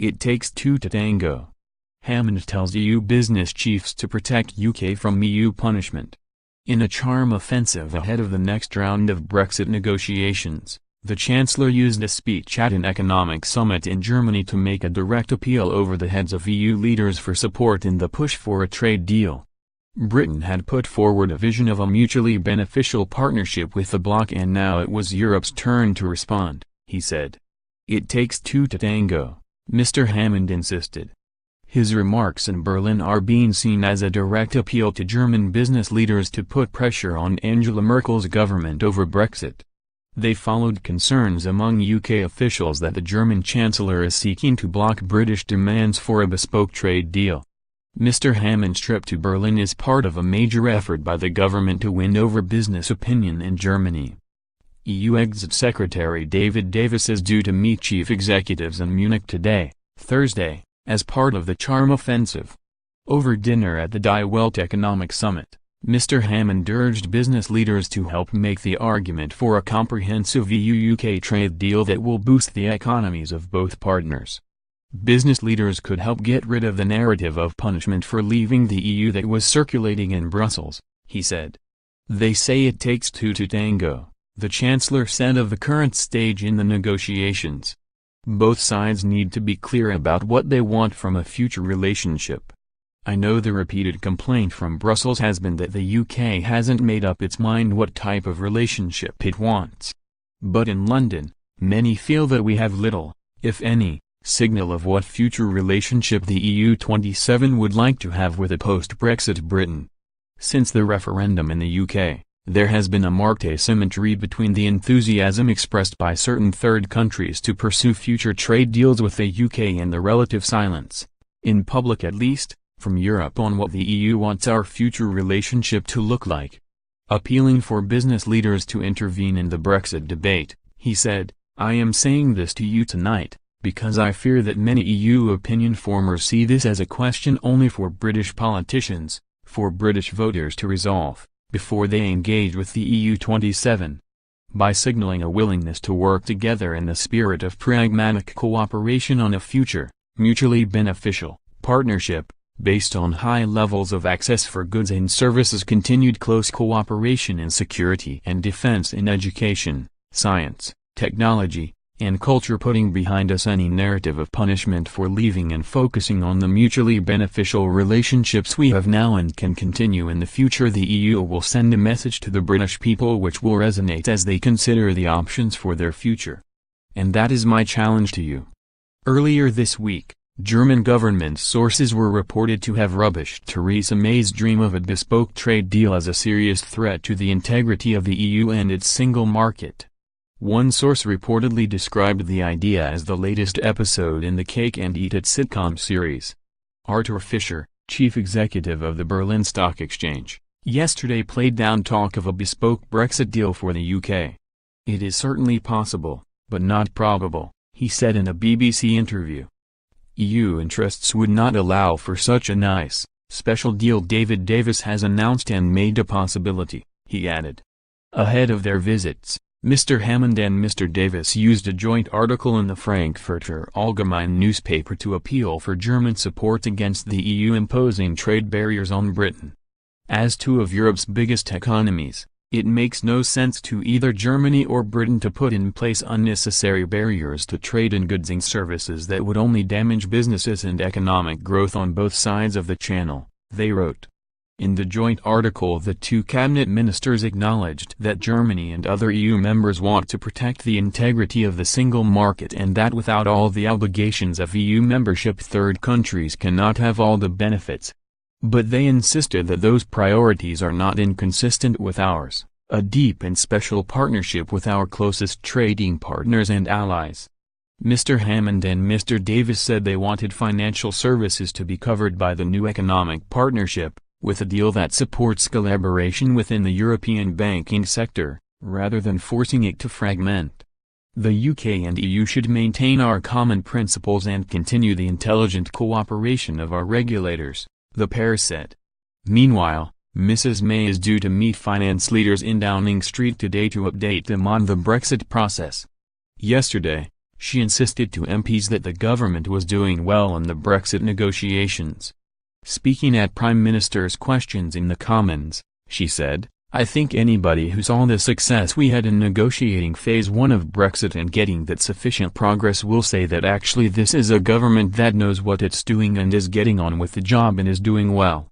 It takes two to tango. Hammond tells EU business chiefs to protect UK from EU punishment. In a charm offensive ahead of the next round of Brexit negotiations, the Chancellor used a speech at an economic summit in Germany to make a direct appeal over the heads of EU leaders for support in the push for a trade deal. Britain had put forward a vision of a mutually beneficial partnership with the bloc, and now it was Europe's turn to respond, he said. It takes two to tango, Mr. Hammond insisted. His remarks in Berlin are being seen as a direct appeal to German business leaders to put pressure on Angela Merkel's government over Brexit. They followed concerns among UK officials that the German Chancellor is seeking to block British demands for a bespoke trade deal. Mr. Hammond's trip to Berlin is part of a major effort by the government to win over business opinion in Germany. EU Exit Secretary David Davis is due to meet chief executives in Munich today, Thursday, as part of the charm offensive. Over dinner at the Die Welt Economic Summit, Mr. Hammond urged business leaders to help make the argument for a comprehensive EU-UK trade deal that will boost the economies of both partners. Business leaders could help get rid of the narrative of punishment for leaving the EU that was circulating in Brussels, he said. They say it takes two to tango, the Chancellor said of the current stage in the negotiations. Both sides need to be clear about what they want from a future relationship. I know the repeated complaint from Brussels has been that the UK hasn't made up its mind what type of relationship it wants. But in London, many feel that we have little, if any, signal of what future relationship the EU27 would like to have with a post-Brexit Britain. Since the referendum in the UK, there has been a marked asymmetry between the enthusiasm expressed by certain third countries to pursue future trade deals with the UK and the relative silence, in public at least, from Europe on what the EU wants our future relationship to look like. Appealing for business leaders to intervene in the Brexit debate, he said, "I am saying this to you tonight, because I fear that many EU opinion formers see this as a question only for British politicians, for British voters to resolve, before they engage with the EU27. By signaling a willingness to work together in the spirit of pragmatic cooperation on a future, mutually beneficial, partnership, based on high levels of access for goods and services, continued close cooperation in security and defense, in education, science, technology, and culture, putting behind us any narrative of punishment for leaving and focusing on the mutually beneficial relationships we have now and can continue in the future, the EU will send a message to the British people which will resonate as they consider the options for their future. And that is my challenge to you." Earlier this week, German government sources were reported to have rubbished Theresa May's dream of a bespoke trade deal as a serious threat to the integrity of the EU and its single market. One source reportedly described the idea as the latest episode in the Cake and Eat It sitcom series. Arthur Fischer, chief executive of the Berlin Stock Exchange, yesterday played down talk of a bespoke Brexit deal for the UK. "It is certainly possible, but not probable," he said in a BBC interview. EU interests would not allow for such a nice, special deal David Davis has announced and made a possibility, he added. Ahead of their visits, Mr. Hammond and Mr. Davis used a joint article in the Frankfurter Allgemeine newspaper to appeal for German support against the EU imposing trade barriers on Britain. As two of Europe's biggest economies, it makes no sense to either Germany or Britain to put in place unnecessary barriers to trade in goods and services that would only damage businesses and economic growth on both sides of the Channel, they wrote. In the joint article, the two cabinet ministers acknowledged that Germany and other EU members want to protect the integrity of the single market and that without all the obligations of EU membership third countries cannot have all the benefits. But they insisted that those priorities are not inconsistent with ours, a deep and special partnership with our closest trading partners and allies. Mr. Hammond and Mr. Davis said they wanted financial services to be covered by the new economic partnership, with a deal that supports collaboration within the European banking sector, rather than forcing it to fragment. The UK and EU should maintain our common principles and continue the intelligent cooperation of our regulators, the pair said. Meanwhile, Mrs. May is due to meet finance leaders in Downing Street today to update them on the Brexit process. Yesterday, She insisted to MPs that the government was doing well in the Brexit negotiations. Speaking at Prime Minister's questions in the Commons, she said, "I think anybody who saw the success we had in negotiating phase 1 of Brexit and getting that sufficient progress will say that actually this is a government that knows what it's doing and is getting on with the job and is doing well."